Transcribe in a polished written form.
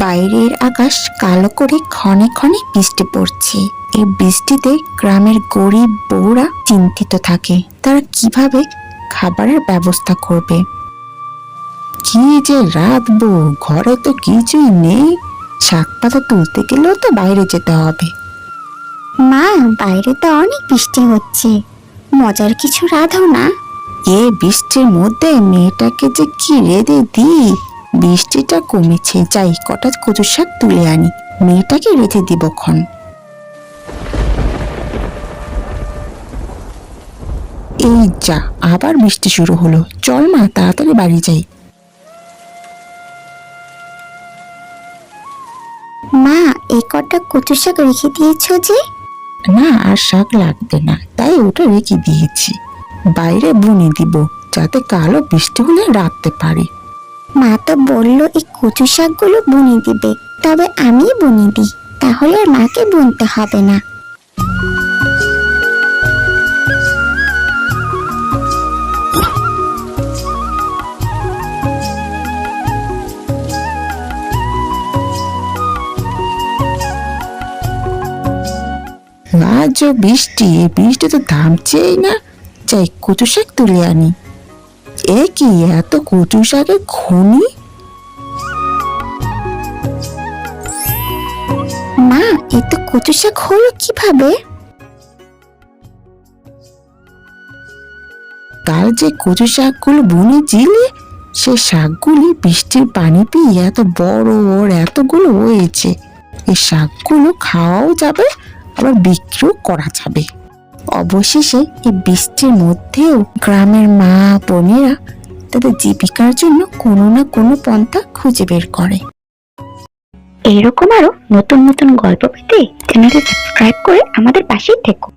বাইরের আকাশ কালো করে ক্ষণে ক্ষণে বৃষ্টি পড়ছে। এই বৃষ্টিতে গ্রামের গরিব বউরা চিন্তিত থাকে, তারা কিভাবে খাবারের ব্যবস্থা করবে। কি যে রাঁধবো, ঘরে তো কিছুই নেই, শাক পাতা তুলতে গেলেও তো বাইরে যেতে হবে। মা, বাইরে তো অনেক বৃষ্টি হচ্ছে, মজার কিছু রাঁধো না। এ বৃষ্টির মধ্যে মেয়েটাকে যে কি রেঁধে দিই। বৃষ্টিটা কমেছে, যাই কটা কচু শাক তুলে আনি, মেয়েটাকে রেঁধে দিব ক্ষণ। এই যা, আবার বৃষ্টি শুরু হলো। চল মা, তাড়াতাড়ি বাড়ি যাই। মা, এই কটা কচু শাক রেখে দিয়েছো যে? না, আর শাক লাগবে না, তাই ওটা রেখে দিয়েছি। বাইরে বুনে দিব, যাতে কালো বৃষ্টি হলে রাখতে পারি। মা তো বললো এই কচু শাকগুলো বুনে দিবে, তবে আমি বুনে দিই, তাহলে আর মাকে বুনতে হবে না। আজও বৃষ্টি, বৃষ্টি তো থামছেই না। যাই কচু শাক তুলে আনি। এ কি, এত কচু শাকের খনি! মা, এত কচু শাক হলো কিভাবে? কাল যে কচু শাকগুলো বুনেছিলে, সে শাকগুলি বৃষ্টির পানি পেয়ে এত বড় বড় এতগুলো হয়েছে। এই শাকগুলো খাওয়াও যাবে, আবার বিক্রিও করা যাবে। অবশেষে এই বৃষ্টির মধ্যেও গ্রামের মা বোনেরা তাদের জীবিকার জন্য কোনো না কোনো পন্থা খুঁজে বের করে। এইরকম আরো নতুন নতুন গল্প পেতে চ্যানেলটি সাবস্ক্রাইব করে আমাদের পাশেই থেকো।